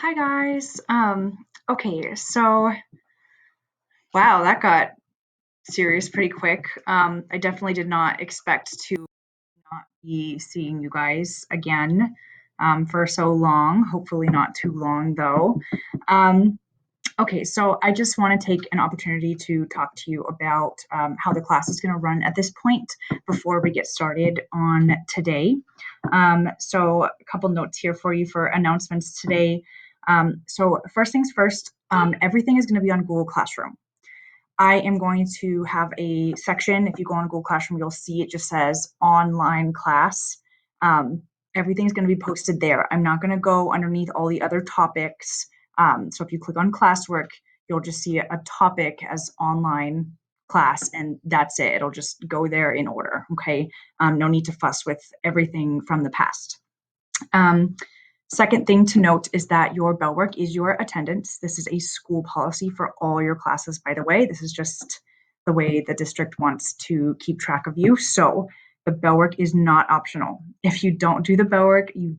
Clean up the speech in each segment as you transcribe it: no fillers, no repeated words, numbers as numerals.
Hi guys. Okay, so wow, that got serious pretty quick. I definitely did not expect to not be seeing you guys again for so long. Hopefully not too long though. Um, okay, so I just want to take an opportunity to talk to you about how the class is going to run at this point before we get started on today. So a couple notes here for you for announcements today. So first things first, everything is going to be on Google Classroom. I am going to have a section. If you go on Google Classroom, you'll see it just says online class. Um, Everything's going to be posted there. I'm not going to go underneath all the other topics. So if you click on classwork, you'll just see a topic as online class, and that's it. It'll just go there in order. Okay. No need to fuss with everything from the past. Um, Second thing to note is that your bell work is your attendance. This is a school policy for all your classes, by the way. This is just the way the district wants to keep track of you. So the bell work is not optional. If you don't do the bell work, you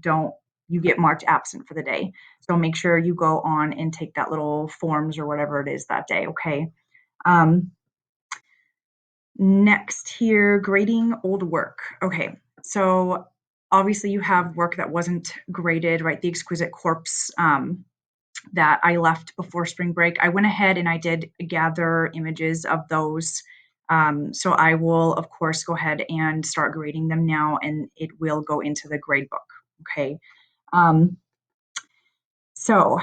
get marked absent for the day. So make sure you go on and take that little forms or whatever it is that day, okay? Um, Next here, grading old work. Okay, so obviously you have work that wasn't graded, right? The exquisite corpse that I left before spring break. I went ahead and I did gather images of those. So I will, of course, go ahead and start grading them now, and it will go into the grade book. Okay. Um, so,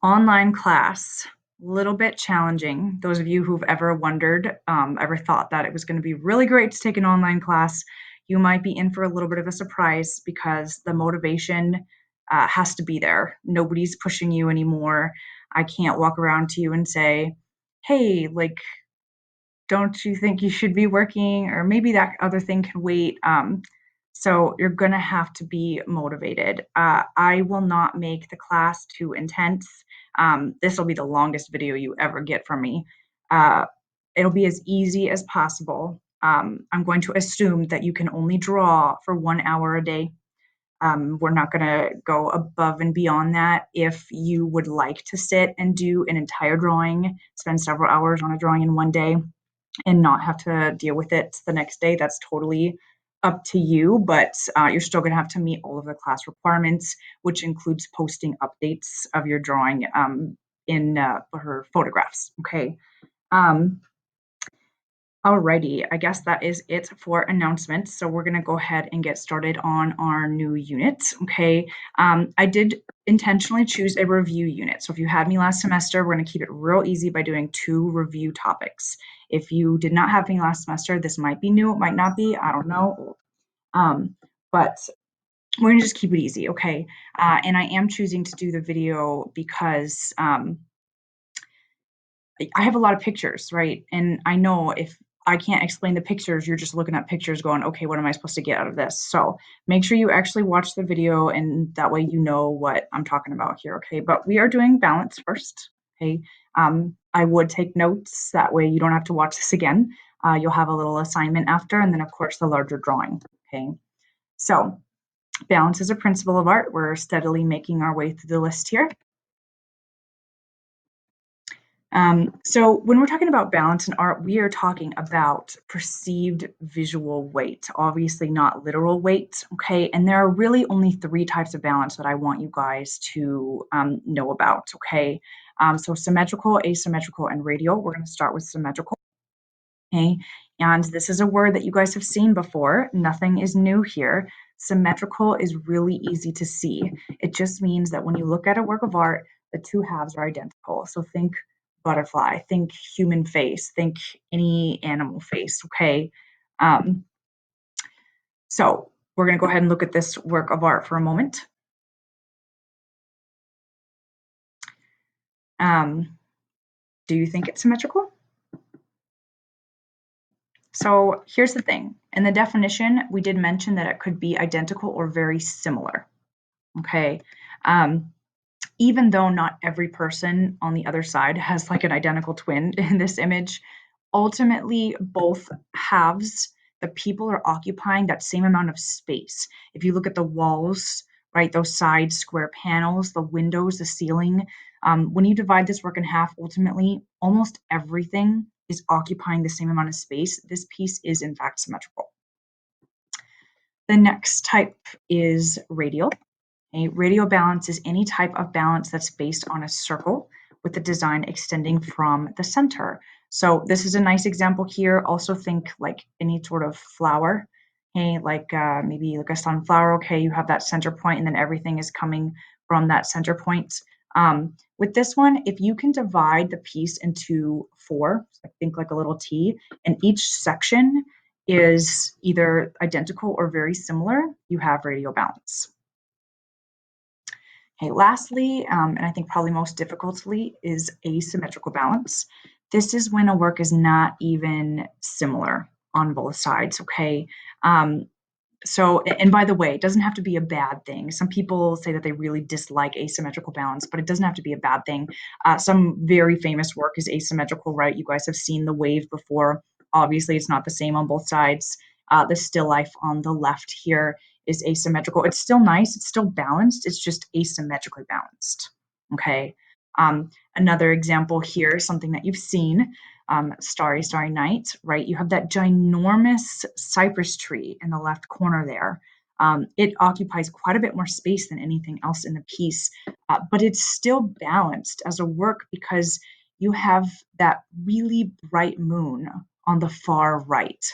online class, little bit challenging. Those of you who've ever wondered, ever thought that it was going to be really great to take an online class, you might be in for a little bit of a surprise because the motivation has to be there. Nobody's pushing you anymore. I can't walk around to you and say, hey, like, don't you think you should be working? Or maybe that other thing can wait. So you're going to have to be motivated. I will not make the class too intense. This will be the longest video you ever get from me. Uh, it'll be as easy as possible. I'm going to assume that you can only draw for 1 hour a day. We're not going to go above and beyond that. If you would like to sit and do an entire drawing, spend several hours on a drawing in one day, and not have to deal with it the next day, that's totally up to you. But you're still going to have to meet all of the class requirements, which includes posting updates of your drawing in her photographs. Okay. Um, Alrighty, I guess that is it for announcements. So we're gonna go ahead and get started on our new unit, okay? I did intentionally choose a review unit. So if you had me last semester, we're gonna keep it real easy by doing 2 review topics. If you did not have me last semester, this might be new, it might not be, I don't know. But we're gonna just keep it easy, okay? And I am choosing to do the video because I have a lot of pictures, right? And I know if I can't explain the pictures, you're just looking at pictures going, okay, what am I supposed to get out of this? So make sure you actually watch the video and that way you know what I'm talking about here, okay? But we are doing balance first, okay? I would take notes, that way you don't have to watch this again. You'll have a little assignment after, and then of course the larger drawing, okay? So balance is a principle of art. We're steadily making our way through the list here. So when we're talking about balance in art, we are talking about perceived visual weight, obviously not literal weight, okay? And there are really only 3 types of balance that I want you guys to know about, okay? So symmetrical, asymmetrical, and radial. We're going to start with symmetrical, okay? And this is a word that you guys have seen before. Nothing is new here. Symmetrical is really easy to see. It just means that when you look at a work of art, the 2 halves are identical. So think butterfly, think human face, think any animal face, okay? Um, so we're going to go ahead and look at this work of art for a moment. Do you think it's symmetrical? So here's the thing. In the definition, we did mention that it could be identical or very similar, okay? Even though not every person on the other side has like an identical twin in this image, ultimately both halves, the people are occupying that same amount of space. If you look at the walls, right? Those side square panels, the windows, the ceiling. When you divide this work in half, ultimately, almost everything is occupying the same amount of space. This piece is in fact symmetrical. The next type is radial. A radial balance is any type of balance that's based on a circle with the design extending from the center. So this is a nice example here. Also think like any sort of flower, okay, like maybe like a sunflower. Okay, you have that center point, and then everything is coming from that center point. With this one, if you can divide the piece into four, I think like a little T, and each section is either identical or very similar, you have radial balance. Okay, lastly, and I think probably most difficultly, is asymmetrical balance. This is when a work is not even similar on both sides, okay? And by the way, it doesn't have to be a bad thing. Some people say that they really dislike asymmetrical balance, but it doesn't have to be a bad thing. Some very famous work is asymmetrical, right? You guys have seen the wave before. Obviously, it's not the same on both sides. The still life on the left here is asymmetrical. It's still nice. It's still balanced. It's just asymmetrically balanced. Okay. Another example here, something that you've seen, Starry, Starry Night, right? You have that ginormous cypress tree in the left corner there. It occupies quite a bit more space than anything else in the piece, but it's still balanced as a work because you have that really bright moon on the far right.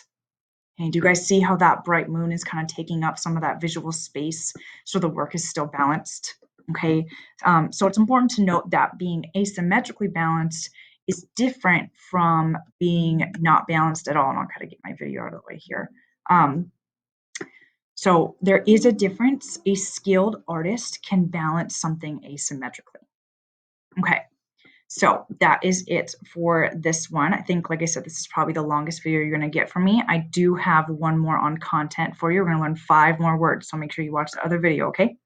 And do you guys see how that bright moon is kind of taking up some of that visual space so the work is still balanced? Okay, so it's important to note that being asymmetrically balanced is different from being not balanced at all. And I'll kind of get my video out of the way here. So there is a difference. A skilled artist can balance something asymmetrically. Okay. So that is it for this one. I think, like I said, this is probably the longest video you're going to get from me. I do have one more on content for you. We're going to learn 5 more words, so make sure you watch the other video, okay?